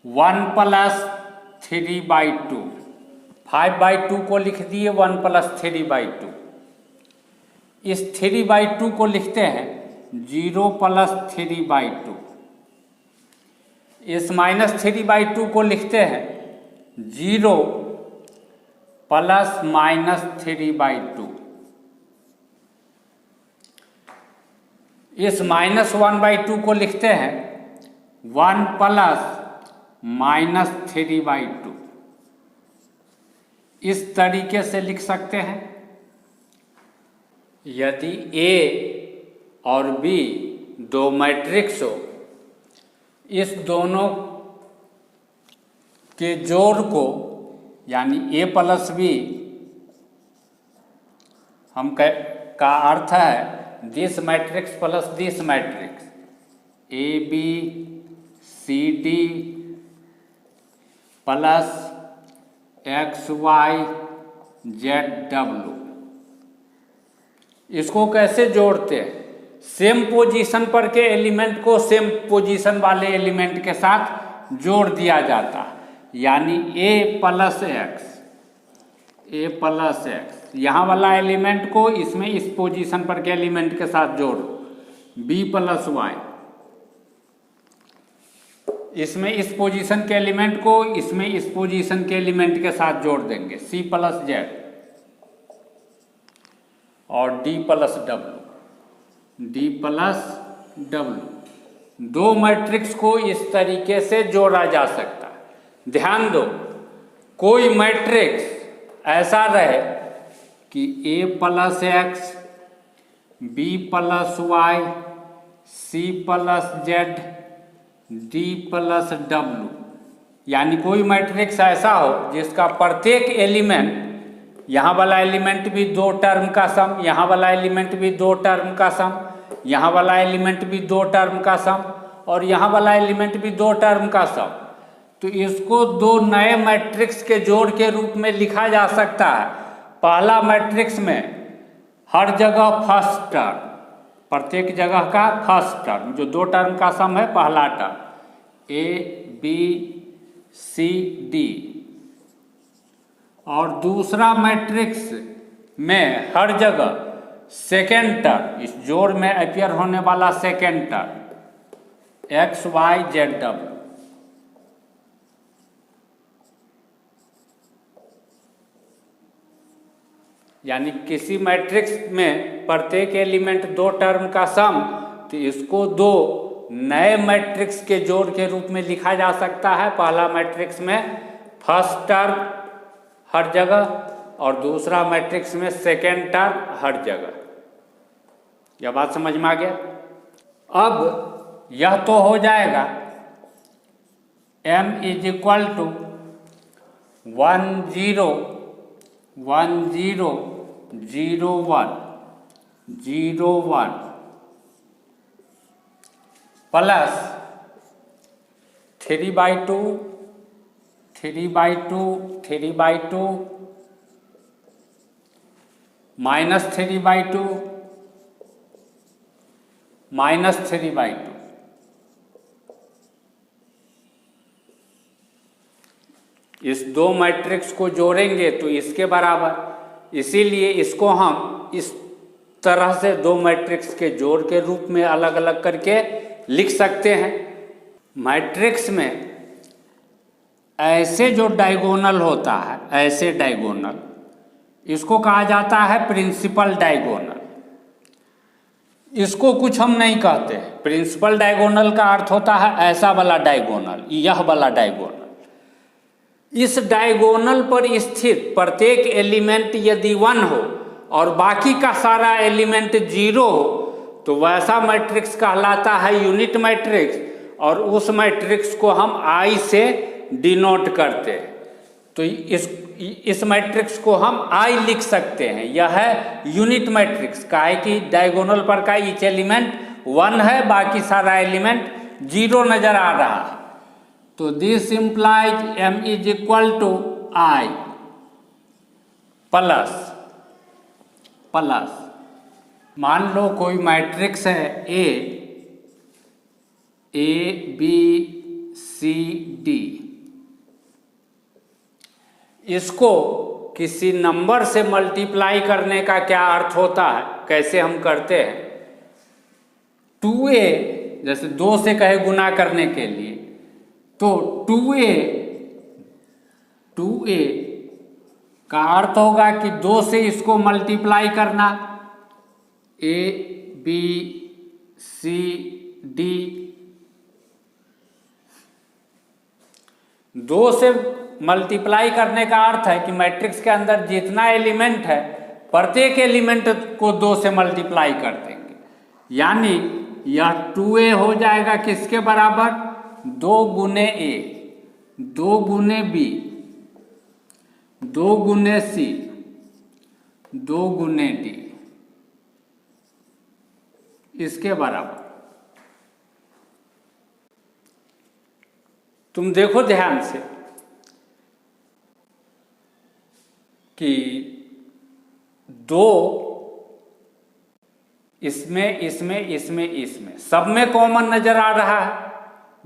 1+3/2, 5/2 को लिख दिए 1+3/2। इस 3/2 को लिखते हैं 0+3/2। इस -3/2 को लिखते हैं 0 ± 3/2। इस -1/2 को लिखते हैं 1 ± 3/2। इस तरीके से लिख सकते हैं। यदि A और B दो मैट्रिक्स हो, इस दोनों के जोड़ को यानी A + B का अर्थ है this matrix plus this matrix AB CD plus XY ZW। इसको कैसे जोड़ते हैं? सेम पोजीशन पर के एलिमेंट को सेम पोजीशन वाले एलिमेंट के साथ जोड़ दिया जाता है, यानी A + X, यहाँ वाला एलिमेंट को इसमें इस पोजीशन पर के एलिमेंट के साथ जोड़ो। B + Y, इसमें इस पोजीशन के एलिमेंट को इसमें इस पोजीशन के एलिमेंट के साथ जोड़ देंगे। C + Z और D + W। दो मैट्रिक्स को इस तरीके से जोड़ा जा सकता है। ध्यान दो, कोई मैट्रिक्स ऐसा रहे कि A + X, B + Y, C + Z, D + W, यानी कोई मैट्रिक्स ऐसा हो जिसका प्रत्येक एलिमेंट, यहाँ वाला एलिमेंट भी 2 टर्म का सम, यहाँ वाला एलिमेंट भी 2 टर्म का सम, यहाँ वाला एलिमेंट भी 2 टर्म का सम और यहाँ वाला एलिमेंट भी 2 टर्म का सम। तो इसको दो नए मैट्रिक्स के जोड़ के रूप में लिखा जा सकता है। पहला मैट्रिक्स में हर जगह फर्स्ट टर्म, प्रत्येक जगह का फर्स्ट टर्म जो 2 टर्म का सम है, पहला term A B C D, और दूसरा मैट्रिक्स में हर जगह सेकेंड टर्म, इस जोड़ में अपीयर होने वाला सेकेंड टर्म XY ZW। यानी किसी मैट्रिक्स में प्रत्येक एलिमेंट 2 टर्म का सम, तो इसको दो नए मैट्रिक्स के जोड़ के रूप में लिखा जा सकता है। पहला मैट्रिक्स में फर्स्ट टर्म हर जगह और दूसरा मैट्रिक्स में सेकेंड टर्म हर जगह। यह बात समझ में आ गया? अब यह तो हो जाएगा M = 1 0 1 0 0 1 0 1 प्लस 3/2 3/2 3/2 -3/2 -3/2। इस दो मैट्रिक्स को जोड़ेंगे तो इसके बराबर, इसीलिए इसको हम इस तरह से दो मैट्रिक्स के जोड़ के रूप में अलग अलग करके लिख सकते हैं। मैट्रिक्स में ऐसे जो डायगोनल होता है, ऐसे डायगोनल, इसको कहा जाता है प्रिंसिपल डायगोनल। इसको कुछ हम नहीं कहते। प्रिंसिपल डायगोनल का अर्थ होता है ऐसा वाला डायगोनल, यह वाला डायगोनल। इस डायगोनल पर स्थित प्रत्येक एलिमेंट यदि 1 हो और बाकी का सारा एलिमेंट 0 हो, तो वैसा मैट्रिक्स कहलाता है यूनिट मैट्रिक्स, और उस मैट्रिक्स को हम I से डिनोट करते हैं। तो इस मैट्रिक्स को हम I लिख सकते हैं। यह है यूनिट मैट्रिक्स। काहे कि डायगोनल पर का ईच एलिमेंट 1 है, बाकी सारा एलिमेंट 0 नजर आ रहा है। तो this implies M = I plus मान लो कोई मैट्रिक्स है A B C c d. इसको किसी नंबर से मल्टीप्लाई करने का क्या अर्थ होता है, कैसे हम करते हैं? 2a, जैसे 2 से कहे गुना करने के लिए, तो 2a का अर्थ होगा कि 2 से इसको मल्टीप्लाई करना, a b c d। 2 से मल्टीप्लाई करने का अर्थ है कि मैट्रिक्स के अंदर जितना एलिमेंट है प्रत्येक एलिमेंट को 2 से मल्टीप्लाई कर देंगे, यानी यह 2a हो जाएगा किसके बराबर? 2 गुने a, 2 गुने b, 2 गुने c, 2 गुने d, इसके बराबर। तुम देखो ध्यान से कि 2 इसमें सब में कॉमन नजर आ रहा है।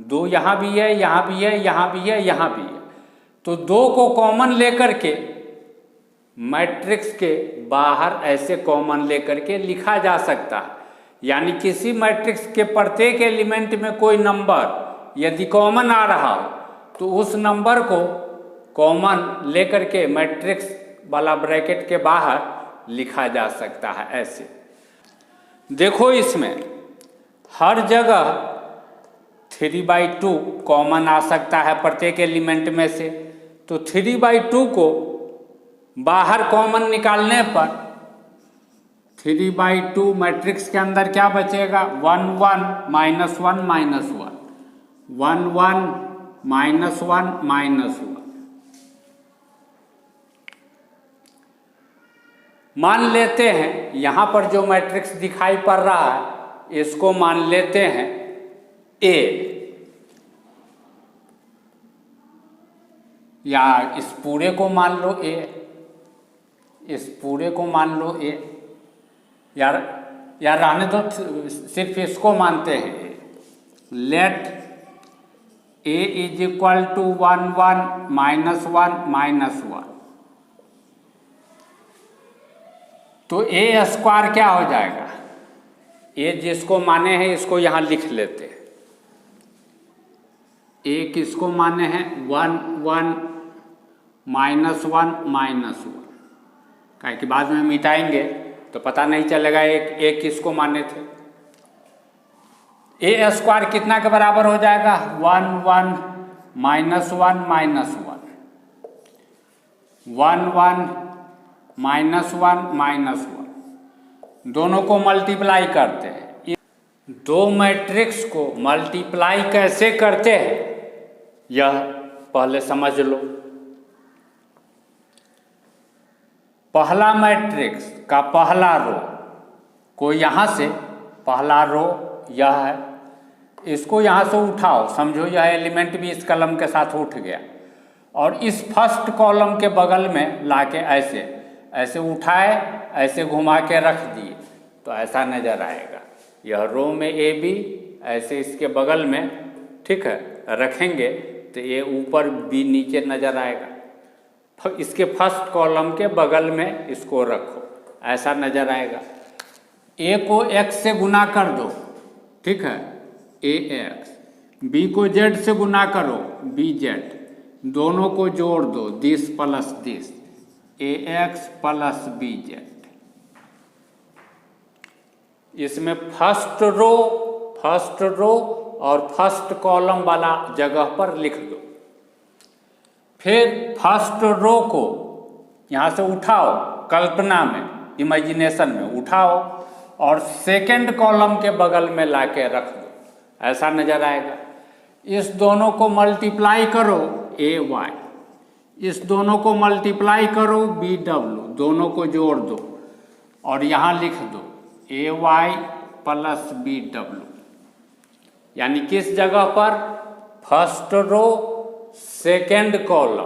2 यहाँ भी है, यहाँ भी है, यहाँ भी है, यहाँ भी है, तो 2 को कॉमन लेकर के मैट्रिक्स के बाहर ऐसे कॉमन लेकर के लिखा जा सकता है। यानी किसी मैट्रिक्स के प्रत्येक एलिमेंट में कोई नंबर यदि कॉमन आ रहा हो तो उस नंबर को कॉमन लेकर के मैट्रिक्स वाला ब्रैकेट के बाहर लिखा जा सकता है। ऐसे देखो, इसमें हर जगह 3/2 कॉमन आ सकता है प्रत्येक एलिमेंट में से, तो 3/2 को बाहर कॉमन निकालने पर 3/2 मैट्रिक्स के अंदर क्या बचेगा? 1 1 -1 -1, 1 1 -1 -1। मान लेते हैं यहाँ पर जो मैट्रिक्स दिखाई पड़ रहा है इसको मान लेते हैं A, या इस पूरे को मान लो A, इस पूरे को मान लो A, यार रहने दो, सिर्फ इसको मानते हैं। लेट A = 1 1 -1 -1, तो a स्क्वायर क्या हो जाएगा? a जिसको माने हैं इसको यहाँ लिख लेते हैं। a किसको माने हैं? 1 1 -1 -1, काहे कि बाद में मिटाएंगे तो पता नहीं चलेगा एक किसको माने थे। a स्क्वायर कितना के बराबर हो जाएगा? 1 1 -1 -1, 1 1 -1 -1, दोनों को मल्टीप्लाई करते हैं। दो मैट्रिक्स को मल्टीप्लाई कैसे करते हैं यह पहले समझ लो। पहला मैट्रिक्स का पहला रो को यहाँ से, पहला रो यह है, इसको यहाँ से उठाओ, समझो यह एलिमेंट भी इस कॉलम के साथ उठ गया, और इस फर्स्ट कॉलम के बगल में लाके ऐसे ऐसे उठाए, ऐसे घुमा के रख दिए तो ऐसा नज़र आएगा। यह रो में ए बी ऐसे इसके बगल में, ठीक है, रखेंगे तो ये ऊपर बी नीचे नज़र आएगा। इसके फर्स्ट कॉलम के बगल में इसको रखो, ऐसा नज़र आएगा। ए को एक्स से गुना कर दो, ठीक है, ए एक्स, बी को जेड से गुना करो, बी जेड, दोनों को जोड़ दो, this plus this, A X plus B Z. इसमें फर्स्ट रो और फर्स्ट कॉलम वाला जगह पर लिख दो। फिर फर्स्ट रो को यहाँ से उठाओ, कल्पना में, इमेजिनेशन में उठाओ, और सेकंड कॉलम के बगल में लाके रख दो, ऐसा नज़र आएगा। इस दोनों को मल्टीप्लाई करो, ए वाई, इस दोनों को मल्टीप्लाई करो, बी डब्ल्यू, दोनों को जोड़ दो और यहाँ लिख दो ए वाई प्लस बी डब्ल्यू। यानी किस जगह पर? फर्स्ट रो सेकेंड कॉलम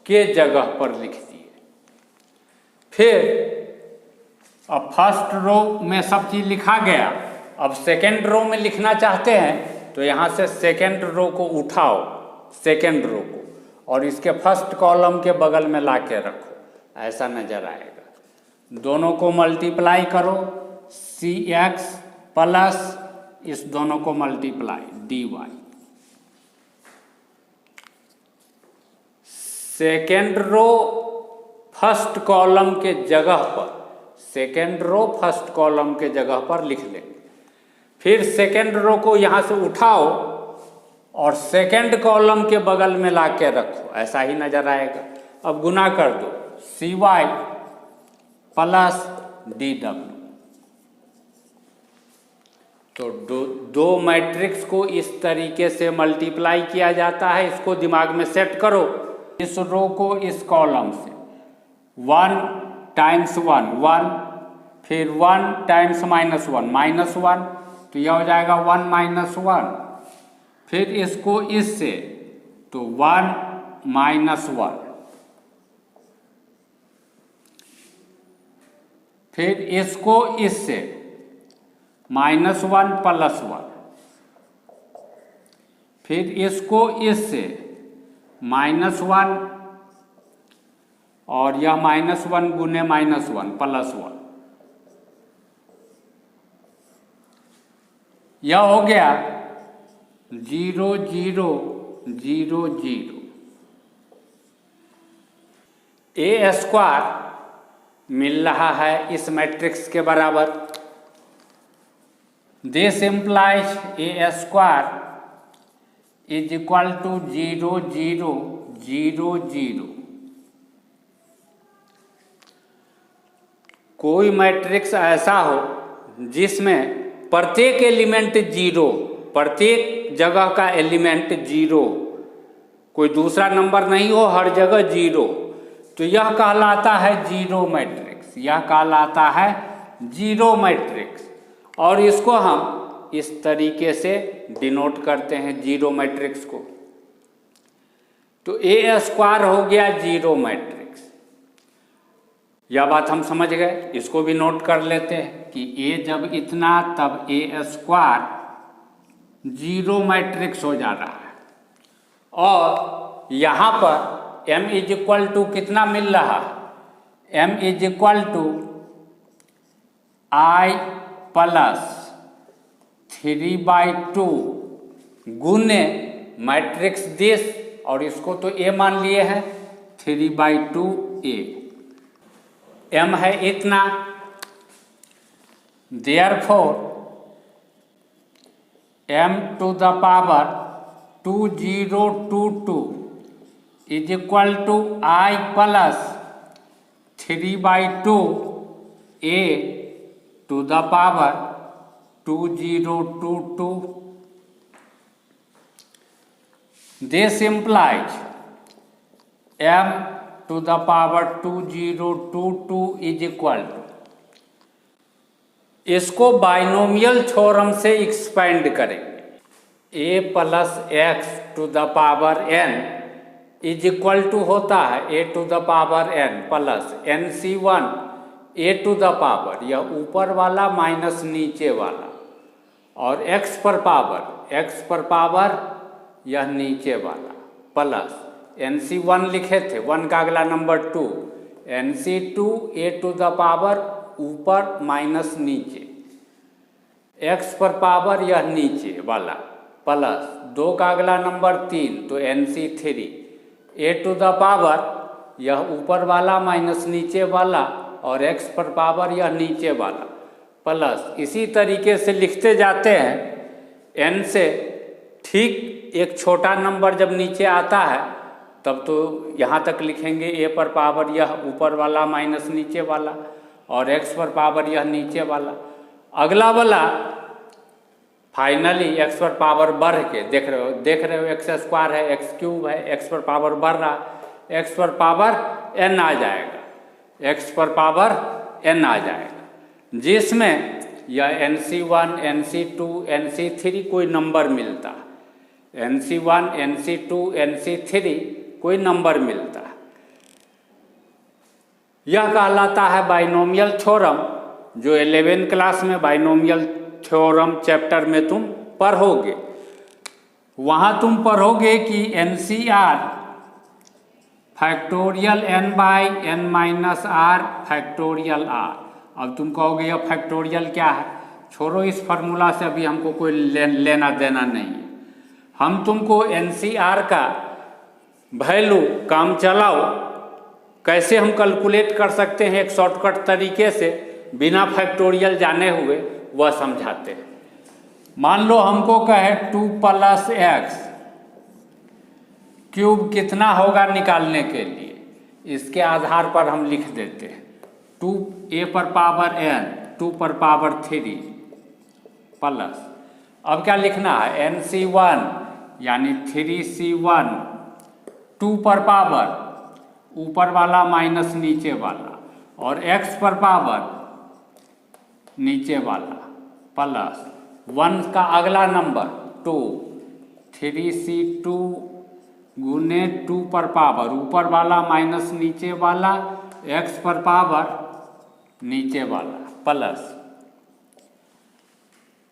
के जगह पर लिख दिए। फिर अब फर्स्ट रो में सब चीज़ लिखा गया, अब सेकेंड रो में लिखना चाहते हैं तो यहाँ से सेकेंड रो को उठाओ, सेकेंड रो को, और इसके फर्स्ट कॉलम के बगल में ला के रखो, ऐसा नजर आएगा। दोनों को मल्टीप्लाई करो, CX प्लस इस दोनों को multiply DY। Second row first column के जगह पर, सेकेंड रो फर्स्ट कॉलम के जगह पर लिख लेंगे। फिर सेकेंड रो को यहाँ से उठाओ और सेकेंड कॉलम के बगल में ला के रखो, ऐसा ही नजर आएगा। अब गुना कर दो, CY प्लस DW। तो दो मैट्रिक्स को इस तरीके से मल्टीप्लाई किया जाता है, इसको दिमाग में सेट करो। इस रो को इस कॉलम से 1 टाइम्स 1 1, फिर 1 टाइम्स -1 -1, तो यह हो जाएगा 1 माइनस 1। फिर इसको इससे तो 1 माइनस 1, फिर इसको इससे -1 प्लस 1, फिर इसको इससे -1 और यह -1 गुने -1 प्लस 1, यह हो गया 0 0 0 0। A स्क्वायर मिल रहा है इस मैट्रिक्स के बराबर। This implies A square is equal to 0 0 0 0। कोई मैट्रिक्स ऐसा हो जिसमें प्रत्येक एलिमेंट 0, प्रत्येक जगह का एलिमेंट 0, कोई दूसरा नंबर नहीं हो, हर जगह 0, तो यह कहलाता है जीरो मैट्रिक्स, यह कहलाता है जीरो मैट्रिक्स। और इसको हम इस तरीके से डिनोट करते हैं जीरो मैट्रिक्स को। तो A स्क्वायर हो गया जीरो मैट्रिक्स, यह बात हम समझ गए। इसको भी नोट कर लेते हैं कि A जब इतना तब A स्क्वायर जीरो मैट्रिक्स हो जा रहा है। और यहाँ पर M इज इक्वल टू कितना मिल रहा है, M is equal to I plus 3/2 गुने मैट्रिक्स दिस, और इसको तो A मान लिए हैं 3/2 A। M है इतना, therefore M to the power 2022 is equal to I plus 3/2 A to the power 2022। This implies M to the power 2022 is equal to, इसको बाइनोमियल थ्योरम से एक्सपेंड करेंगे, A plus x to the power n is equal to होता है A to the power n plus NC1 A to the power, यह ऊपर वाला minus नीचे वाला, और x पर पावर यह नीचे वाला, प्लस NC1 लिखे थे, 1 का अगला नंबर 2, NC2 A to the power ऊपर माइनस नीचे, x पर पावर यह नीचे वाला, प्लस 2 का अगला नंबर 3, तो NC3 A to the power यह ऊपर वाला माइनस नीचे वाला, और x पर पावर यह नीचे वाला, प्लस इसी तरीके से लिखते जाते हैं। n से ठीक एक छोटा नंबर जब नीचे आता है तब तो यहाँ तक लिखेंगे A पर पावर यह ऊपर वाला माइनस नीचे वाला, और x पर पावर यह नीचे वाला। अगला वाला फाइनली x पर पावर बढ़ के देख रहे हो x स्क्वायर है, x क्यूब है, x पर पावर बढ़ रहा, x पर पावर n आ जाएगा, x पर पावर n आ जाएगा, जिसमें यह NC1 NC2 NC3 कोई नंबर मिलता है, NC1 NC2 NC3 कोई नंबर मिलता है। यह कहलाता है बाइनोमियल थ्योरम, जो 11वीं क्लास में बाइनोमियल थ्योरम चैप्टर में तुम पढ़ोगे। वहाँ तुम पढ़ोगे कि NCR factorial n by n minus r factorial r। अब तुम कहोगे यह फैक्टोरियल क्या है, छोड़ो इस फार्मूला से, अभी हमको कोई लेना देना नहीं है। हम तुमको NCR का वैल्यू काम चलाओ कैसे हम कैलकुलेट कर सकते हैं एक शॉर्टकट तरीके से बिना फैक्टोरियल जाने हुए, वह समझाते हैं। मान लो हमको कहे 2 + x क्यूब कितना होगा निकालने के लिए, इसके आधार पर हम लिख देते हैं 2a पर पावर n 2 पर पावर 3 प्लस, अब क्या लिखना है NC1 यानी 3C1 2 पर पावर ऊपर वाला माइनस नीचे वाला और x पर पावर नीचे वाला प्लस 1 का अगला नंबर 2 3C2 गुने 2 पर पावर ऊपर वाला माइनस नीचे वाला x पर पावर नीचे वाला प्लस,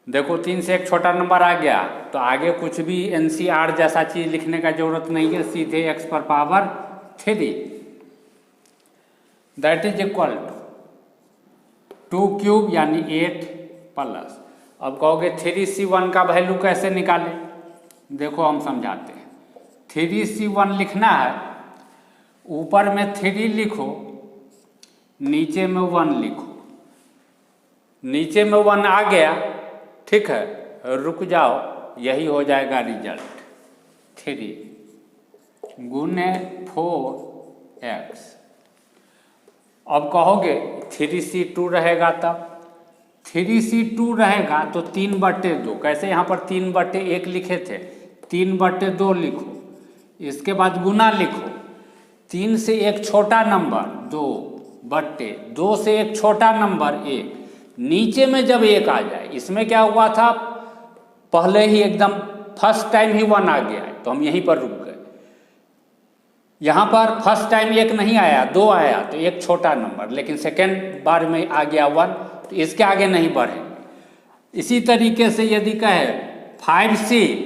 देखो 3 से एक छोटा नंबर आ गया तो आगे कुछ भी NCR जैसा चीज लिखने का जरूरत नहीं है, सीधे x पर power 3 that is equal to 2 cube यानी 8 प्लस। अब कहोगे 3C1 का वैल्यू कैसे निकालें, देखो हम समझाते हैं। 3C1 लिखना है, ऊपर में 3 लिखो, नीचे में 1 लिखो। नीचे में 1 आ गया, ठीक है, रुक जाओ, यही हो जाएगा रिजल्ट 3 गुने 4x। अब कहोगे 3C2 रहेगा, तब 3C2 रहेगा तो 3/2, कैसे यहाँ पर 3/1 लिखे थे, 3/2 लिखो, इसके बाद गुना लिखो, 3 से एक छोटा नंबर 2/2 से एक छोटा नंबर 1, नीचे में जब 1 आ जाए, इसमें क्या हुआ था पहले ही एकदम फर्स्ट टाइम ही 1 आ गया है तो हम यहीं पर रुक गए। यहाँ पर फर्स्ट टाइम 1 नहीं आया, 2 आया तो एक छोटा नंबर, लेकिन सेकेंड बार में आ गया 1 तो इसके आगे नहीं बढ़ेंगे। इसी तरीके से यदि कहे 5C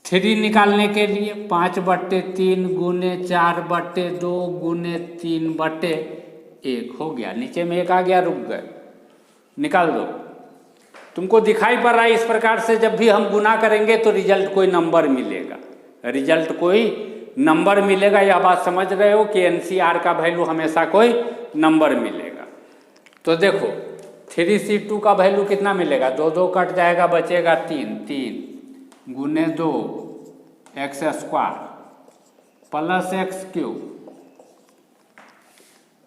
3 निकालने के लिए 5/3 गुने 4/2 गुने 3/1 हो गया, नीचे में 1 आ गया, रुक गए, निकाल दो। तुमको दिखाई पड़ रहा है इस प्रकार से जब भी हम गुना करेंगे तो रिजल्ट कोई नंबर मिलेगा, रिजल्ट कोई नंबर मिलेगा। यह बात समझ रहे हो कि NCR का वैल्यू हमेशा कोई नंबर मिलेगा। तो देखो 3C2 का वैल्यू कितना मिलेगा, 2 2 कट जाएगा, बचेगा 3 गुने 2 x² plus x³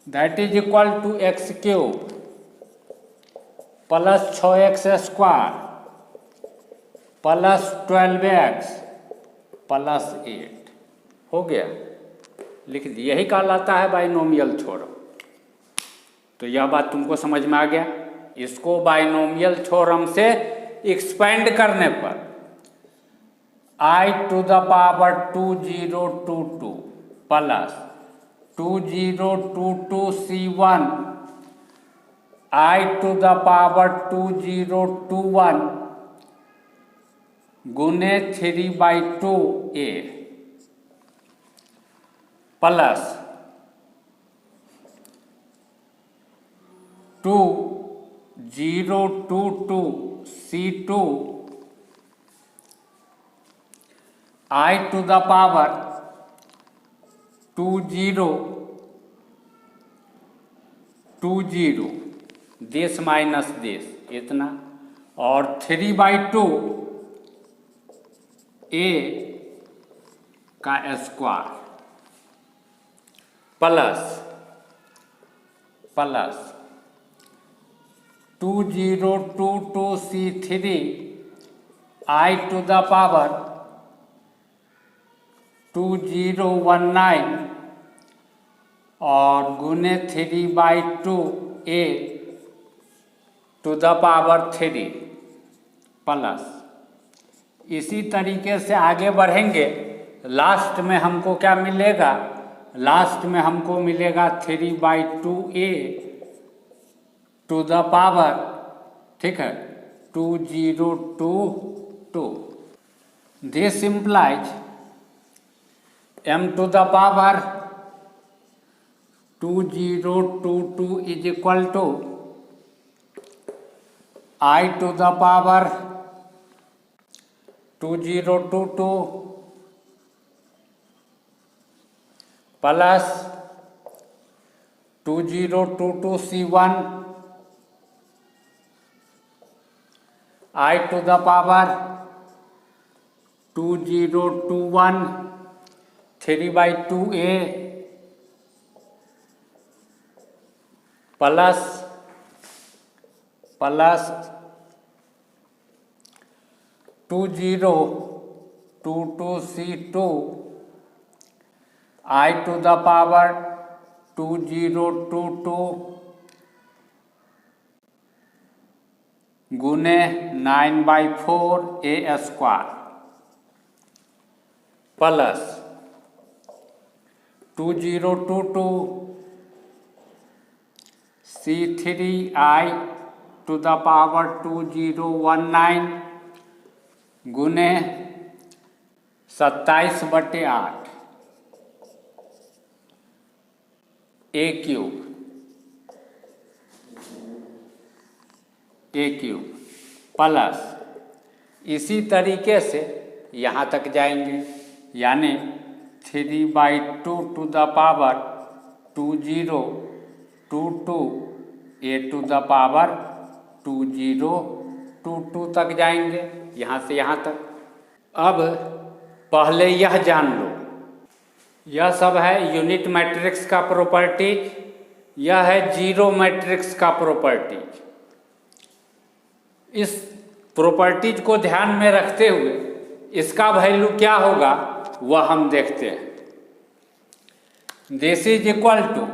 that is equal to x³ plus 6x² plus 12x plus 8 हो गया, लिख दिया। यही कहलाता है बाइनोमियल थ्योरम। तो यह बात तुमको समझ में आ गया। इसको बाइनोमियल थ्योरम से एक्सपेंड करने पर i⁻2022 प्लस 2022C1 i⁻2021 गुने 3/2a प्लस 2022C2 i⁻20 देश माइनस देश इतना, और 3/2a का स्क्वायर प्लस 2022C3 i⁻2019 और गुने 3/2a to the power 3 plus. इसी तरीके से आगे बढ़ेंगे, लास्ट में हमको क्या मिलेगा, लास्ट में हमको मिलेगा 3/2a टू द पावर, ठीक है, 202 2. This implies m to the power 2022 is equal to I to the power 2022 plus 2022C1 I to the power 2021 3/2a plus 2022C2 I to the power 2022 गुने 9/4a square plus 2022 C3I to the power 2019 गुने 27/8 a cube plus इसी तरीके से यहाँ तक जाएंगे, यानी 3/2 to the power 2022 a to the power 2022 तक जाएंगे, यहाँ से यहाँ तक। अब पहले यह जान लो, यह सब है यूनिट मैट्रिक्स का प्रॉपर्टीज, यह है जीरो मैट्रिक्स का प्रॉपर्टीज। इस प्रॉपर्टीज को ध्यान में रखते हुए इसका वैल्यू क्या होगा वह हम देखते हैं। दिस इज इक्वल टू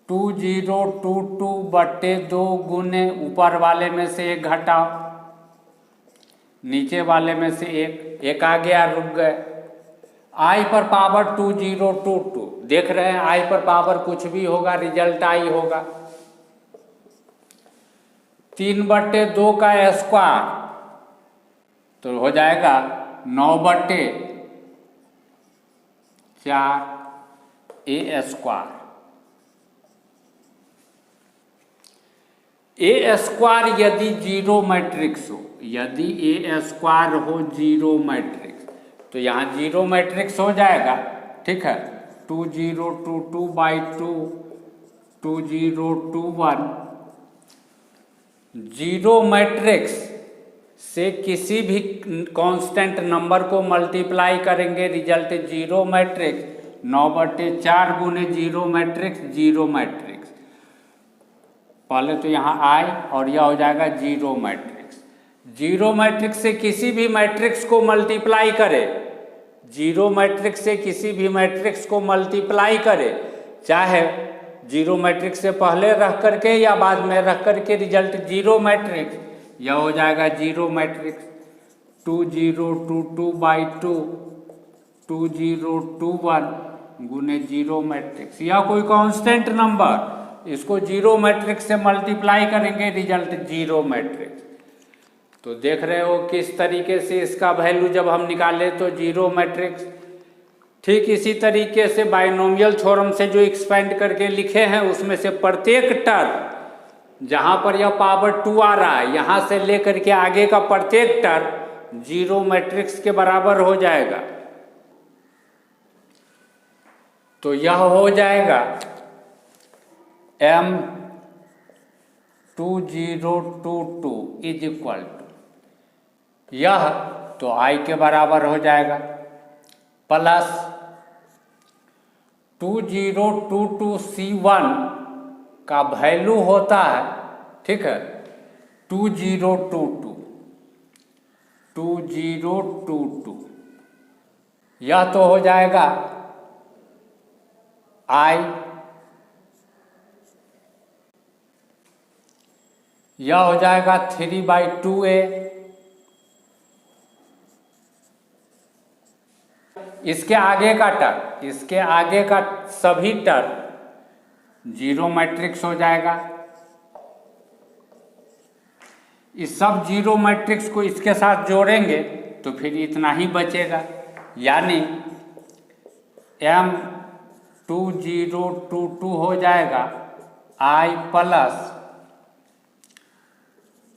2022/2 गुने ऊपर वाले में से एक घटाओ, नीचे वाले में से एक आ गया, रुक गए। आई पर पावर 2022 देख रहे हैं, आई पर पावर कुछ भी होगा, रिजल्ट आई होगा। 3/2 का स्क्वायर तो हो जाएगा 9/4 ए स्क्वायर। ए स्क्वायर यदि जीरो मैट्रिक्स हो, यदि ए स्क्वायर हो जीरो मैट्रिक्स, तो यहाँ जीरो मैट्रिक्स हो जाएगा, ठीक है। 2022/2 2021 जीरो मैट्रिक्स से किसी भी कांस्टेंट नंबर को मल्टीप्लाई करेंगे, रिजल्ट जीरो मैट्रिक्स 9/4 गुने जीरो मैट्रिक्स। पहले तो यहाँ आई और यह हो जाएगा जीरो मैट्रिक्स। जीरो मैट्रिक्स से किसी भी मैट्रिक्स को मल्टीप्लाई करे, जीरो मैट्रिक्स से किसी भी मैट्रिक्स को मल्टीप्लाई करे, चाहे जीरो मैट्रिक्स से पहले रख करके या बाद में रख करके, रिजल्ट जीरो मैट्रिक्स, यह हो जाएगा जीरो मैट्रिक्स। 2022/2 2021 गुने जीरो मैट्रिक्स, यह कोई कांस्टेंट नंबर, इसको जीरो मैट्रिक्स से मल्टीप्लाई करेंगे, रिजल्ट जीरो मैट्रिक्स। तो देख रहे हो किस तरीके से इसका वैल्यू जब हम निकाले तो जीरो मैट्रिक्स। ठीक इसी तरीके से बाइनोमियल थ्योरम से जो एक्सपेंड करके लिखे हैं उसमें से प्रत्येक टर्म जहाँ पर यह पावर 2 आ रहा है, यहाँ से लेकर के आगे का प्रत्येक टर्म जीरो मैट्रिक्स के बराबर हो जाएगा। तो यह हो जाएगा M2022 इज इक्वल टू, यह तो I के बराबर हो जाएगा, प्लस 2022C1 का वैल्यू होता है, ठीक है, 2022 यह तो हो जाएगा I, यह हो जाएगा 3/2a। इसके आगे का टर्म, इसके आगे का सभी टर्म जीरो मैट्रिक्स हो जाएगा। इस सब जीरो मैट्रिक्स को इसके साथ जोड़ेंगे तो फिर इतना ही बचेगा, यानी M2022 हो जाएगा I प्लस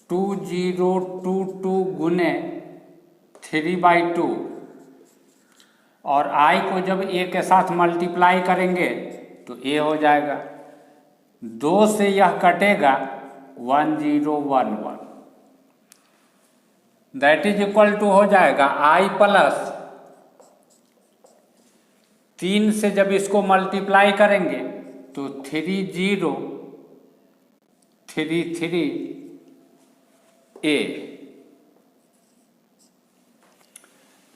2022 गुने 3/2, और I को जब A के साथ मल्टीप्लाई करेंगे तो A हो जाएगा, 2 से यह कटेगा 1011, दैट इज इक्वल टू हो जाएगा I प्लस 3 से जब इसको मल्टीप्लाई करेंगे तो 3033A।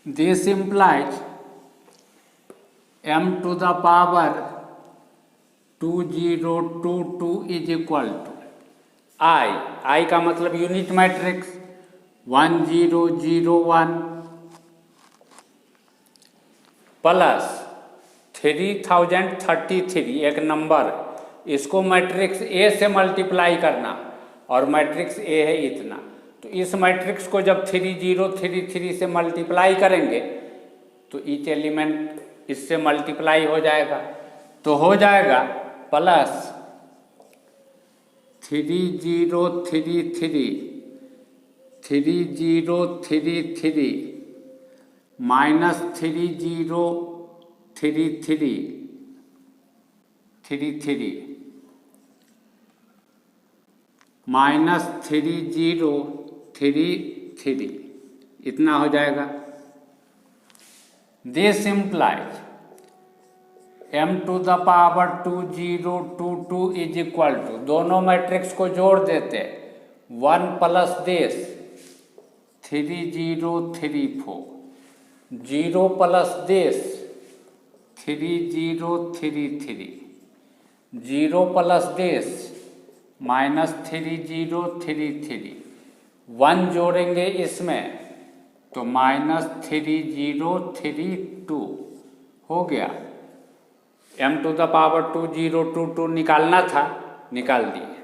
This implies M to the power 2022 is equal to I का मतलब यूनिट मैट्रिक्स 1001 प्लस 3033 एक नंबर, इसको मैट्रिक्स A से मल्टीप्लाई करना और मैट्रिक्स A है इतना, तो इस मैट्रिक्स को जब 3033 से मल्टीप्लाई करेंगे तो ईच एलिमेंट इससे मल्टीप्लाई हो जाएगा, तो हो जाएगा प्लस 3033 माइनस 3033 माइनस 3033 इतना हो जाएगा। This implies M to the power 2022 is equal to, दोनों मैट्रिक्स को जोड़ देते 1 plus this 3034, 0 plus this 3033, 0 plus this minus 3033, 1 जोड़ेंगे इसमें तो माइनस 3032 हो गया। M to the power 2022 निकालना था, निकाल दिए।